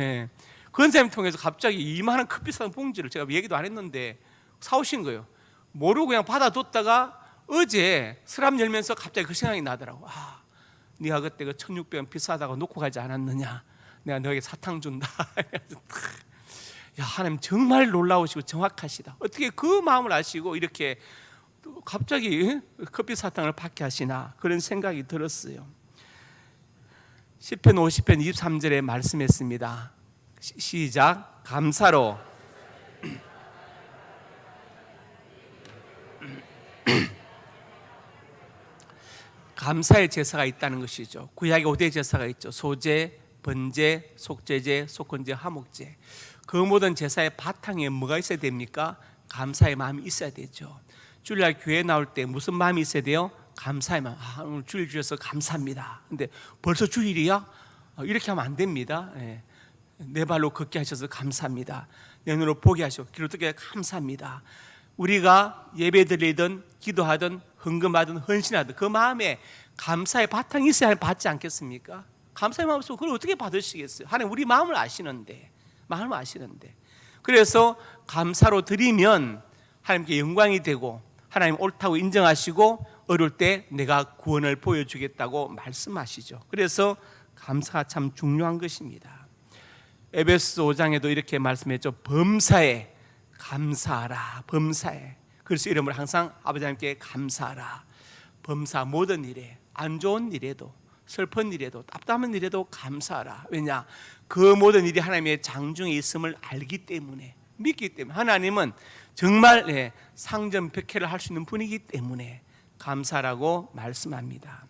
A: 그런 사람 통해서 갑자기 이만한 커피 사탕 봉지를 제가 얘기도 안 했는데 사오신 거예요. 모르고 그냥 받아뒀다가 어제 서랍 열면서 갑자기 그 생각이 나더라고. 네가 그때 그 1,600원 비싸다고 놓고 가지 않았느냐? 내가 너에게 사탕 준다. 야, 하나님 정말 놀라우시고 정확하시다. 어떻게 그 마음을 아시고 이렇게 갑자기 커피 사탕을 받게 하시나 그런 생각이 들었어요. 시편 50편 23절에 말씀했습니다. 시작. 감사로 감사의 제사가 있다는 것이죠. 구약에 5대 제사가 있죠. 소제, 번제, 속죄제, 속건제, 화목제. 그 모든 제사의 바탕에 뭐가 있어야 됩니까? 감사의 마음이 있어야 되죠. 주일날 교회 나올 때 무슨 마음이 있어야 돼요? 감사의 마음. 오늘 주일 주셔서 감사합니다. 근데 벌써 주일이야? 이렇게 하면 안 됩니다. 내 발로 걷게 하셔서 감사합니다. 내 눈으로 보게 하시고 귀로 듣게 감사합니다. 우리가 예배 드리든 기도하든 헌금하든 헌신하든 그 마음에 감사의 바탕이 있어야 받지 않겠습니까? 감사의 마음 없으면 그걸 어떻게 받으시겠어요? 하나님 우리 마음을 아시는데. 그래서 감사로 드리면 하나님께 영광이 되고 하나님 옳다고 인정하시고 어려울 때 내가 구원을 보여주겠다고 말씀하시죠. 그래서 감사가 참 중요한 것입니다. 에베소 5장에도 이렇게 말씀했죠. 범사에 감사하라. 범사에. 그래서 이름을 항상 아버지 하나님께 감사하라. 범사 모든 일에, 안 좋은 일에도, 슬픈 일에도, 답답한 일에도 감사하라. 왜냐? 그 모든 일이 하나님의 장중에 있음을 알기 때문에, 믿기 때문에, 하나님은 정말 상전백회를 할 수 있는 분이기 때문에 감사라고 말씀합니다.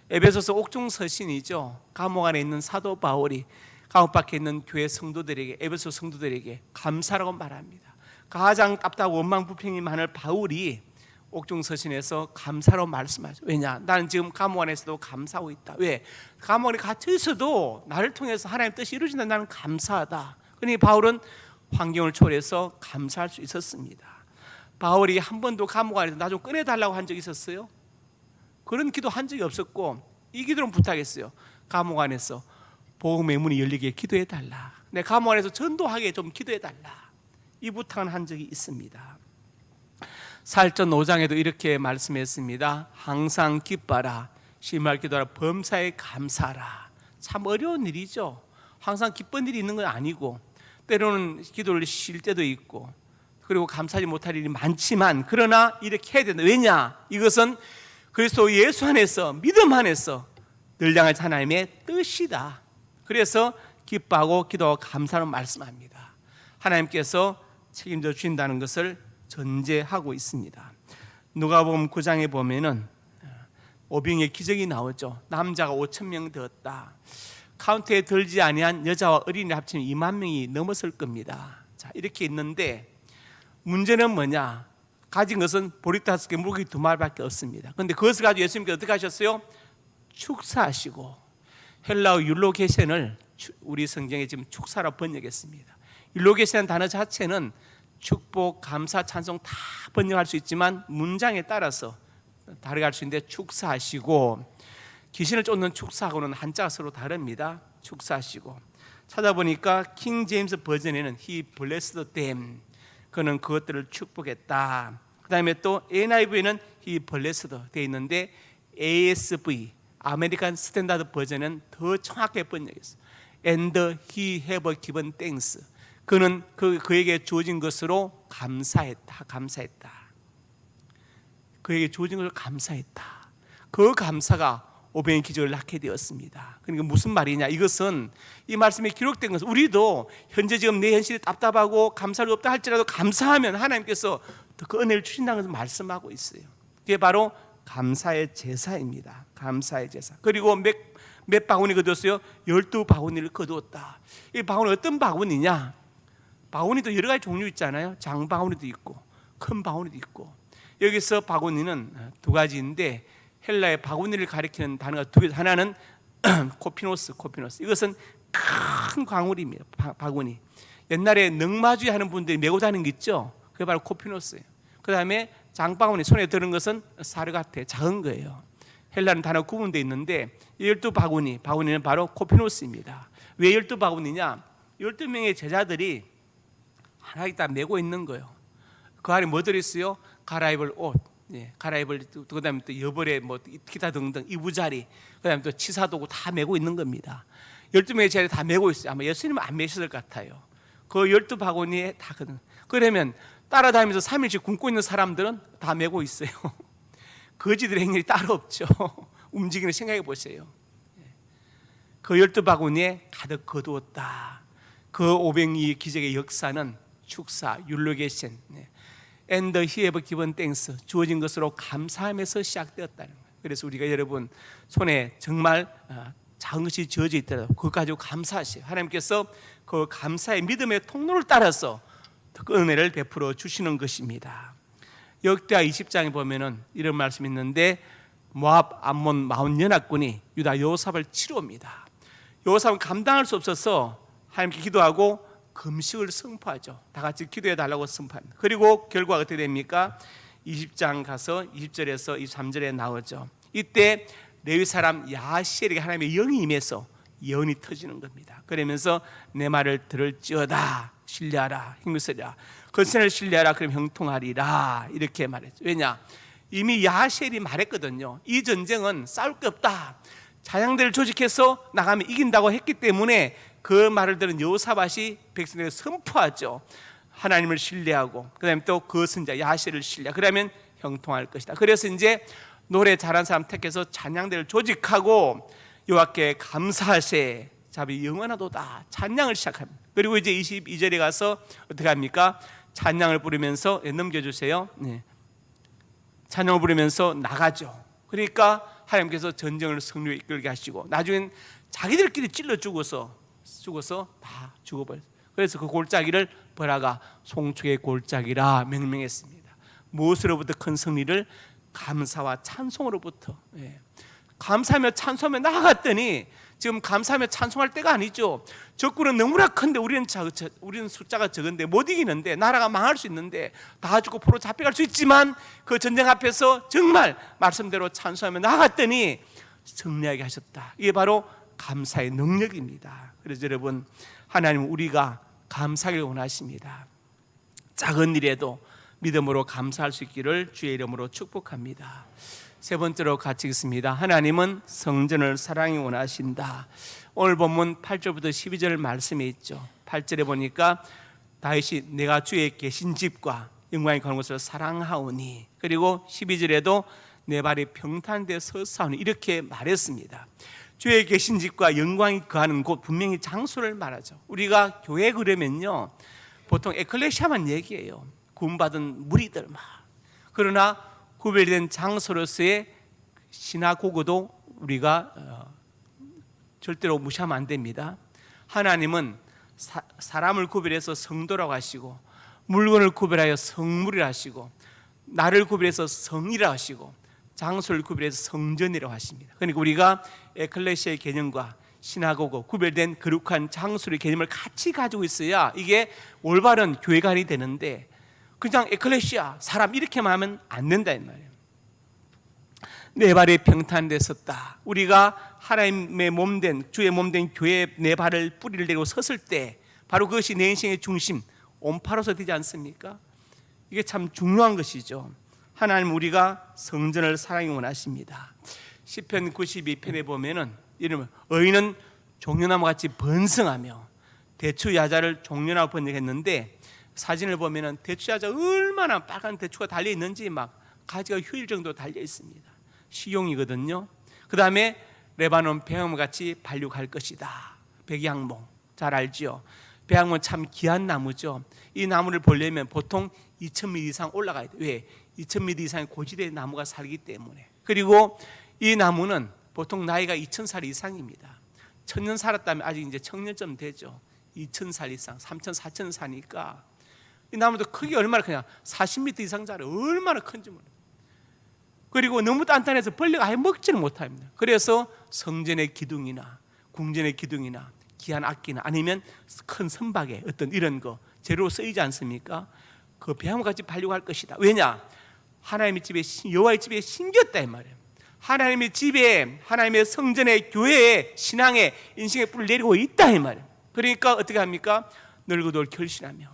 A: 에베소서 옥중 서신이죠. 감옥 안에 있는 사도 바울이 감옥 밖에 있는 교회 성도들에게, 에베소 성도들에게 감사라고 말합니다. 가장 답답하고 원망불평이 많은 바울이 옥중 서신에서 감사라고 말씀하죠. 왜냐? 나는 지금 감옥 안에서도 감사하고 있다. 왜? 감옥 안에 갇혀 있어도 나를 통해서 하나님의 뜻이 이루어진다. 나는 감사하다. 그러니 바울은 환경을 초월해서 감사할 수 있었습니다. 바울이 한 번도 감옥 안에서 나 좀 꺼내달라고 한 적이 있었어요? 그런 기도 한 적이 없었고, 이 기도는 부탁했어요. 감옥 안에서 복음의 문이 열리게 기도해달라. 내 감옥 안에서 전도하게 좀 기도해달라. 이 부탁은 한 적이 있습니다. 사일전 5장에도 이렇게 말씀했습니다. 항상 기뻐라. 심할 기도하라. 범사에 감사하라. 참 어려운 일이죠. 항상 기쁜 일이 있는 건 아니고, 때로는 기도를 쉴 때도 있고, 그리고 감사하지 못할 일이 많지만, 그러나 이렇게 해야 된다. 왜냐? 이것은 그리스도 예수 안에서, 믿음 안에서 늘 향할 하나님의 뜻이다. 그래서 기뻐하고 기도하고 감사로 말씀합니다. 하나님께서 책임져 주신다는 것을 전제하고 있습니다. 누가복음 9장에 보면은 오병의 기적이 나오죠. 남자가 5,000명 되었다. 카운트에 들지 아니한 여자와 어린이 합치면 2만 명이 넘었을 겁니다. 자, 이렇게 있는데 문제는 뭐냐? 가진 것은 보리 5개, 물고기 2마리밖에 없습니다. 그런데 그것을 가지고 예수님께서 어떻게 하셨어요? 축사하시고, 헬라어 율로게센을 우리 성경에 지금 축사라 번역했습니다. 율로게센 단어 자체는 축복, 감사, 찬송 다 번역할 수 있지만 문장에 따라서 다르게 할 수 있는데, 축사하시고, 귀신을 쫓는 축사하고는 한자가 서로 다릅니다. 축사하시고, 찾아보니까 킹 제임스 버전에는 He blessed them, 그는 그것들을 축복했다. 그 다음에 또 NIV에는 He blessed 되어 있는데, ASV 아메리칸 스탠다드 버전은 더 정확하게 번역했어요. And he have given thanks, 그는 그에게 주어진 것으로 감사했다. 감사했다. 그에게 주어진 것을 감사했다. 그 감사가 오병의 기적을 낳게 되었습니다. 그러니까 무슨 말이냐? 이것은 이 말씀에 기록된 것은, 우리도 현재 지금 내 현실이 답답하고 감사가 없다 할지라도 감사하면 하나님께서 그 은혜를 주신다는 것을 말씀하고 있어요. 그게 바로 감사의 제사입니다. 감사의 제사. 그리고 몇 바구니 거두었어요? 12바구니를 거두었다. 이 바구니 어떤 바구니냐? 바구니도 여러 가지 종류 있잖아요. 장바구니도 있고 큰 바구니도 있고. 여기서 바구니는 두 가지인데, 헬라의 바구니를 가리키는 단어가 두 개. 하나는 코피노스. 이것은 큰 광울입니다. 바구니. 옛날에 능마주의 하는 분들이 메고 다니는 게 있죠. 그게 바로 코피노스예요. 그 다음에 장바구니, 손에 드는 것은 사르가테, 작은 거예요. 헬라는 단어 구분되어 있는데, 12바구니는 바로 코피노스입니다. 왜 12바구니냐? 12명의 제자들이 하나씩 다 메고 있는 거예요. 그 안에 뭐 들어있어요? 갈아입을 옷, 갈아입을, 그다음에 또 여벌에 뭐 기타 등등 이부자리, 그다음에 또 치사도구 다 메고 있는 겁니다. 12명의 제자들이 다 메고 있어요. 아마 예수님은 안 메셨을 것 같아요. 그 12바구니에 다 거든. 그러면 따라다니면서 3일씩 굶고 있는 사람들은 다 메고 있어요. 거지들의 행렬이 따로 없죠. 움직이는 생각해 보세요. 그 12바구니에 가득 거두었다. 그 오병이 기적의 역사는 축사, 율로게센, and he have given thanks, 주어진 것으로 감사함에서 시작되었다는 거예요. 그래서 우리가 여러분 손에 정말 작은 것이 지어져 있더라도 그거 가지고 감사하세요. 하나님께서 그 감사의 믿음의 통로를 따라서 그 은혜를 베풀어 주시는 것입니다. 역대하 20장에 보면은 이런 말씀이 있는데, 모압, 암몬, 마온 연합군이 유다 여호사밧을 치러 옵니다. 여호사밧은 감당할 수 없어서 하나님께 기도하고 금식을 선포하죠. 다 같이 기도해 달라고 선포합니다. 그리고 결과가 어떻게 됩니까? 20장 가서 20절에서 23절에 나오죠. 이때 레위 사람 야시엘에게 하나님의 영이 임해서 예언이 터지는 겁니다. 그러면서 내 말을 들을지어다, 신뢰하라, 힘쓰리라, 건선을 신뢰하라, 그럼 형통하리라, 이렇게 말했죠. 왜냐? 이미 야시엘이 말했거든요. 이 전쟁은 싸울 게 없다, 자양들을 조직해서 나가면 이긴다고 했기 때문에 그 말을 들은 여호사밧이 백성들에게 선포하죠. 하나님을 신뢰하고 그다음에 또 거선자 야훼를 신뢰하고 그러면 형통할 것이다. 그래서 이제 노래 잘하는 사람 택해서 찬양대를 조직하고 여호와께 감사하세 자비 영원하도다 찬양을 시작합니다. 그리고 이제 22절에 가서 어떻게 합니까? 찬양을 부르면서 넘겨주세요. 네. 찬양을 부르면서 나가죠. 그러니까 하나님께서 전쟁을 승리에 이끌게 하시고 나중엔 자기들끼리 찔러 죽어서 다 죽어버렸어요. 그래서 그 골짜기를 버라가 송축의 골짜기라 명명했습니다. 무엇으로부터 큰 승리를? 감사와 찬송으로부터. 예. 감사하며 찬송하며 나아갔더니 지금 감사하며 찬송할 때가 아니죠. 적군은 너무나 큰데 우리는 숫자가 적은데 못 이기는데 나라가 망할 수 있는데 다 죽고 포로 잡혀갈 수 있지만 그 전쟁 앞에서 정말 말씀대로 찬송하며 나아갔더니 승리하게 하셨다. 이게 바로 감사의 능력입니다. 그래서 여러분 하나님은 우리가 감사하기를 원하십니다. 작은 일에도 믿음으로 감사할 수 있기를 주의 이름으로 축복합니다. 세 번째로 같이 읽습니다. 하나님은 성전을 사랑이 원하신다. 오늘 본문 8절부터 12절 말씀에 있죠. 8절에 보니까 다윗이 내가 주의 계신 집과 영광이 거하는 곳을 사랑하오니, 그리고 12절에도 내 발이 평탄되어 서사오니 이렇게 말했습니다. 주의 계신 집과 영광이 거하는 곳, 분명히 장소를 말하죠. 우리가 교회 그러면요 보통 에클레시아만 얘기해요. 구원받은 무리들 막. 그러나 구별된 장소로서의 시나고그도 우리가 절대로 무시하면 안 됩니다. 하나님은 사람을 구별해서 성도라고 하시고, 물건을 구별하여 성물이라 하시고, 나를 구별해서 성이라 하시고, 장소를 구별해서 성전이라고 하십니다. 그러니까 우리가 에클레시아의 개념과 시나고그, 구별된 거룩한 장소의 개념을 같이 가지고 있어야 이게 올바른 교회관이 되는데, 그냥 에클레시아 사람 이렇게만 하면 안 된다 이 말이에요. 내 발이 평탄에 섰다. 우리가 하나님의 몸된, 주의 몸된 교회에 내 발을 뿌리를 내리고 섰을 때 바로 그것이 내 인생의 중심, 온파로서 되지 않습니까? 이게 참 중요한 것이죠. 하나님 우리가 성전을 사랑이 원하십니다. 시편 92편에 보면은 이러면 의인은 종려나무 같이 번성하며 대추야자를 종려나무 번역했는데, 사진을 보면은 대추야자 얼마나 빨간 대추가 달려 있는지 막 가지가 휘을 정도 달려 있습니다. 식용이거든요. 그 다음에 레바논 배양목 같이 발육할 것이다. 백양목 잘 알죠? 배양목 참 귀한 나무죠. 이 나무를 보려면 보통 2000m 이상 올라가야 돼요. 왜? 2000m 이상의 고지대의 나무가 살기 때문에. 그리고 이 나무는 보통 나이가 2000살 이상입니다. 1000년 살았다면 아직 이제 청년쯤 되죠. 2000살 이상, 3000, 4000 사니까 이 나무도 크기 얼마나 크냐, 40m 이상 자라 얼마나 큰지 몰라요. 그리고 너무 단단해서 벌레가 아예 먹지를 못합니다. 그래서 성전의 기둥이나 궁전의 기둥이나 귀한 악기나 아니면 큰 선박에 어떤 이런 거 재료로 쓰이지 않습니까? 그 배양같이 발육할 것이다. 왜냐? 하나님의 집에, 여호와의 집에 심겼다 이 말이에요. 하나님의 집에, 하나님의 성전에, 교회에, 신앙에, 인생의 뿔을 내리고 있다 이 말이에요. 그러니까 어떻게 합니까? 늙어도 결실하며,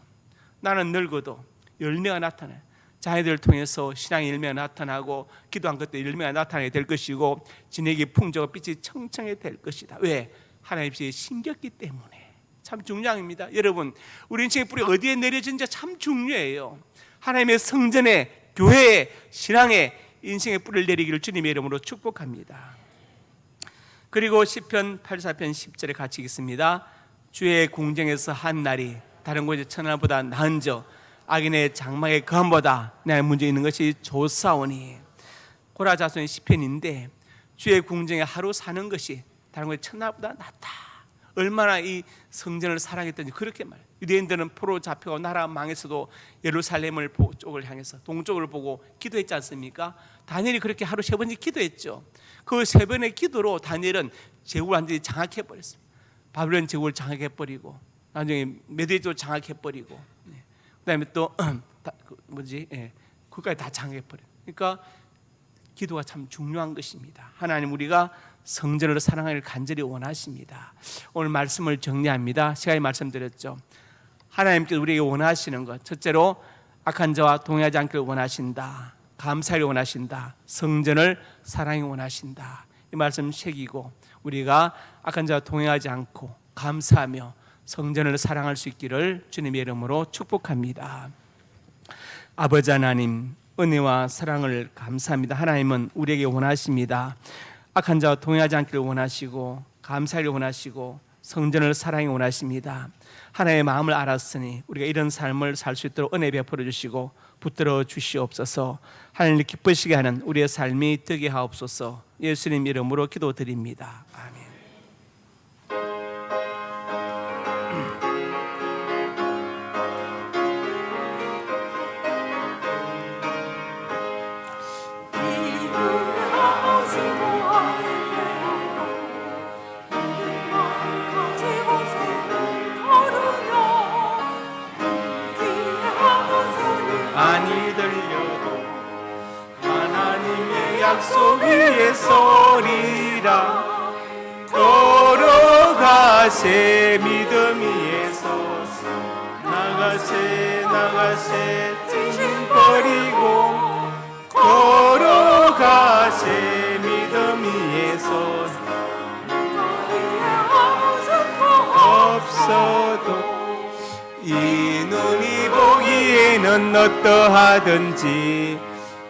A: 나는 늙어도 열매가 나타나요. 자녀들을 통해서 신앙의 열매가 나타나고, 기도한 것도 열매가 나타나게 될 것이고, 진액이 풍족하고 빛이 청청하게 될 것이다. 왜? 하나님 집에 심겼기 때문에. 참 중요합니다. 여러분, 우리 인생의 뿌리 어디에 내려진지 참 중요해요. 하나님의 성전에, 교회에, 신앙에 인생의 뿌리를 내리기를 주님의 이름으로 축복합니다. 그리고 시편 84편 10절에 같이 읽습니다. 주의 궁정에서 한 날이 다른 곳의 천하보다 나은저 악인의 장막의 거함보다 내 문제 있는 것이 좋사오니. 고라 자손의 시편인데, 주의 궁정에 하루 사는 것이 다른 곳의 천하보다 낫다. 얼마나 이 성전을 사랑했던지 그렇게 말해요. 유대인들은 포로 잡혀가 나라 망했어도 예루살렘을 쪽을 향해서 동쪽을 보고 기도했지 않습니까? 다니엘이 그렇게 하루 3번씩 기도했죠. 그 3번의 기도로 다니엘은 제국을 완전히 장악해버렸어요. 바벨론 제국을 장악해버리고, 나중에 메대도 장악해버리고, 그다음에 또 그까지 다 장악해버려요. 그러니까 기도가 참 중요한 것입니다. 하나님 우리가 성전을 사랑하기를 간절히 원하십니다. 오늘 말씀을 정리합니다. 시간에 말씀드렸죠. 하나님께서 우리에게 원하시는 것, 첫째로 악한 자와 동행하지 않기를 원하신다. 감사를 원하신다. 성전을 사랑이 원하신다. 이 말씀 새기고 우리가 악한 자와 동행하지 않고 감사하며 성전을 사랑할 수 있기를 주님의 이름으로 축복합니다. 아버지 하나님, 은혜와 사랑을 감사합니다. 하나님은 우리에게 원하십니다. 악한 자와 동행하지 않기를 원하시고 감사하기를 원하시고 성전을 사랑이 원하십니다. 하나님의 마음을 알았으니 우리가 이런 삶을 살 수 있도록 은혜 베풀어 주시고 붙들어 주시옵소서. 하나님을 기쁘시게 하는 우리의 삶이 되게 하옵소서. 예수님 이름으로 기도드립니다. 아멘. 많이 들려도 하나님의 약속 위에 서리라. 걸어가세 믿음 위에 서서 나가세 나가세 짐 버리고 걸어가세 믿음 위에 서서 없어도 이 눈이 보기에는 어떠하든지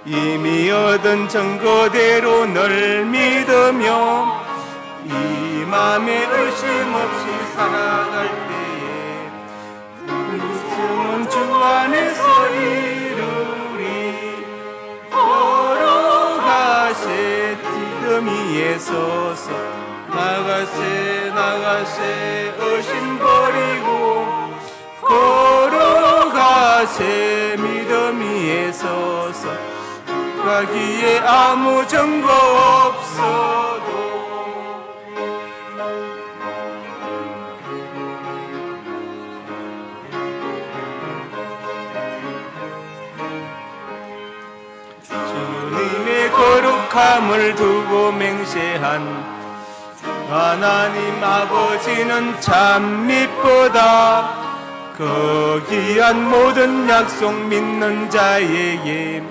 A: 이미 얻은 증거대로 널 믿으며 이 맘에 의심 없이 살아갈 때에 의심은 주 안에서 이루리. 걸어가세 믿음 위에 서서 나가세 나가세 의심 버리고 걸어가세 믿음 위에 서서 가기에 아무 증거 없어도 주님의 거룩함을 두고 맹세한 하나님 아버지는 참 미쁘다. 그 귀한 모든 약속 믿는 자에게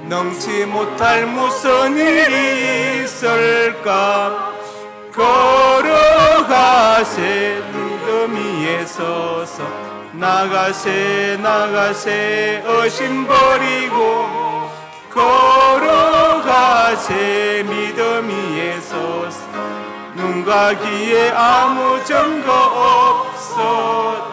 A: 넘지 못할 무슨 일이 있을까. 걸어가세 믿음 위에 서서 나가세 나가세 의심 버리고 걸어가세 믿음 위에 서서 눈과 귀에 아무 증거 없어.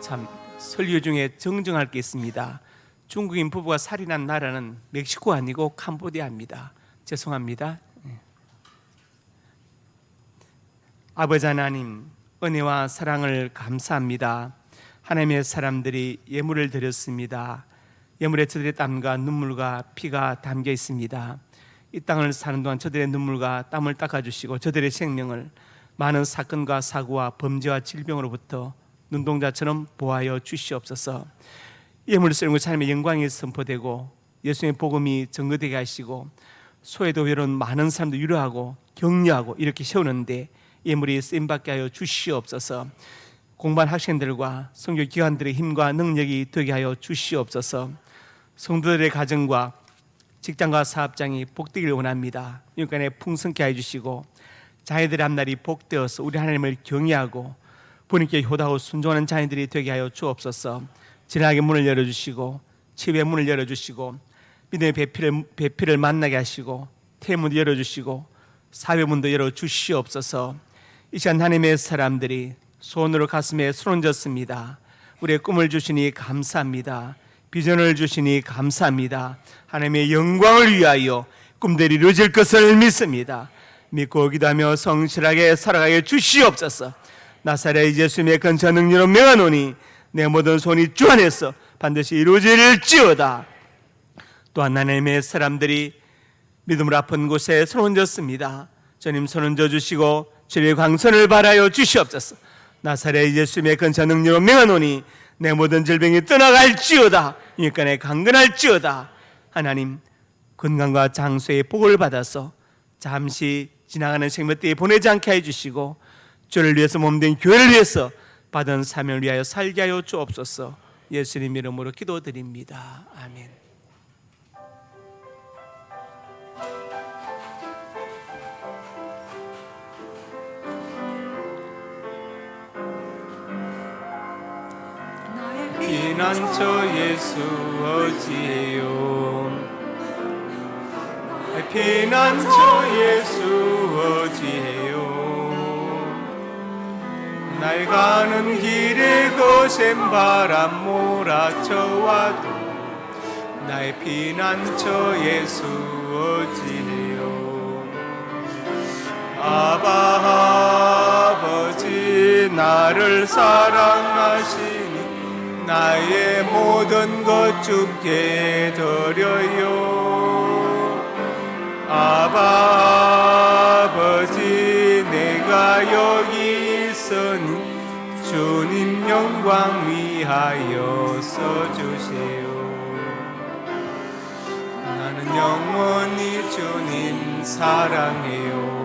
A: 참 설교 중에 정정할 게 있습니다. 중국인 부부가 살인한 나라는 멕시코 아니고 캄보디아입니다. 죄송합니다. 아버지 하나님, 은혜와 사랑을 감사합니다. 하나님의 사람들이 예물을 드렸습니다. 예물에 저들의 땀과 눈물과 피가 담겨 있습니다. 이 땅을 사는 동안 저들의 눈물과 땀을 닦아주시고 저들의 생명을 많은 사건과 사고와 범죄와 질병으로부터 눈동자처럼 보호하여 주시옵소서. 예물을 쓰는 것 하나님의 영광이 선포되고 예수님의 복음이 증거되게 하시고 소외도 외로운 많은 사람들 위로하고 격려하고 이렇게 세우는데 예물이 쓰임받게 하여 주시옵소서. 공부한 학생들과 선교 기관들의 힘과 능력이 되게 하여 주시옵소서. 성도들의 가정과 직장과 사업장이 복되기를 원합니다. 육간에 풍성케 해주시고 자녀들의 앞날이 복되어서 우리 하나님을 경외하고 부모님께 효도하고 순종하는 자녀들이 되게 하여 주옵소서. 진하게 문을 열어주시고 치유의 문을 열어주시고 믿음의 배필을 만나게 하시고 태문도 열어주시고 사회문도 열어주시옵소서. 이 시간 하나님의 사람들이 손으로 가슴에 손 얹었습니다. 우리의 꿈을 주시니 감사합니다. 비전을 주시니 감사합니다. 하나님의 영광을 위하여 꿈들이 이루어질 것을 믿습니다. 믿고 기도하며 성실하게 살아가게 주시옵소서. 나사렛 예수님의 근처 능력으로 명하노니 내 모든 손이 주 안에서 반드시 이루어질지어다. 또한 하나님의 사람들이 믿음으로 아픈 곳에 손 얹었습니다. 주님 손 얹어 주시고 주의 광선을 발하여 주시옵소서. 나사렛 예수님의 근처 능력으로 명하노니 내 모든 질병이 떠나갈지어다. 인간에 강건할지어다. 하나님 건강과 장수의 복을 받아서 잠시 지나가는 생명대에 보내지 않게 해주시고 주를 위해서 몸된 교회를 위해서 받은 사명을 위하여 살게 하여 주옵소서. 예수님 이름으로 기도드립니다. 아멘. 피난처 예수 어찌해요. 피난처 예수 어찌해요. 나의 가는 길에 거센 바람 몰아쳐와도 나의 피난처 예수 어찌해요. 아바 아버지 나를 사랑하시니 나의 모든 것 주께 드려요. 아바 아버지 내가 여기 있으니 주님 영광 위하여 써주세요. 나는 영원히 주님 사랑해요.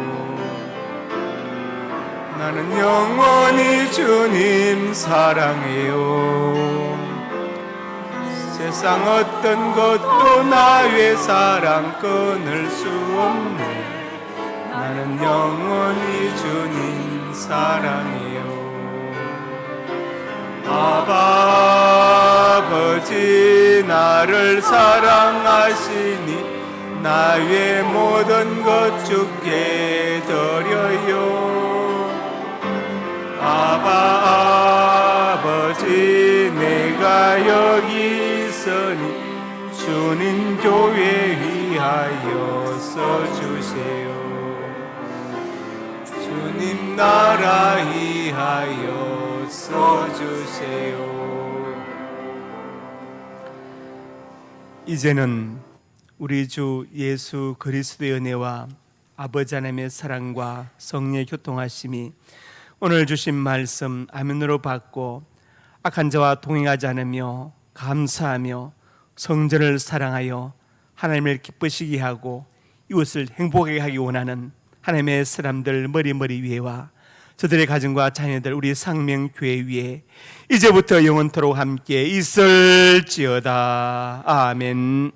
A: 나는 영원히 주님 사랑해요. 세상 어떤 것도 나의 사랑 끊을 수 없네. 나는 영원히 주님 사랑해요. 아바 아버지 나를 사랑하시니 나의 모든 것 주께 드려요. 아바 아버지 내가 여기 있으니 주님 교회 위하여 써주세요. 주님 나라 위하여 써주세요. 이제는 우리 주 예수 그리스도의 은혜와 아버지 하나님의 사랑과 성령의 교통하심이 오늘 주신 말씀 아멘으로 받고 악한 자와 동행하지 않으며 감사하며 성전을 사랑하여 하나님을 기쁘시게 하고 이웃을 행복하게 하기 원하는 하나님의 사람들 머리 위에와 저들의 가정과 자녀들 우리 상명교회 위에 이제부터 영원토록 함께 있을지어다. 아멘.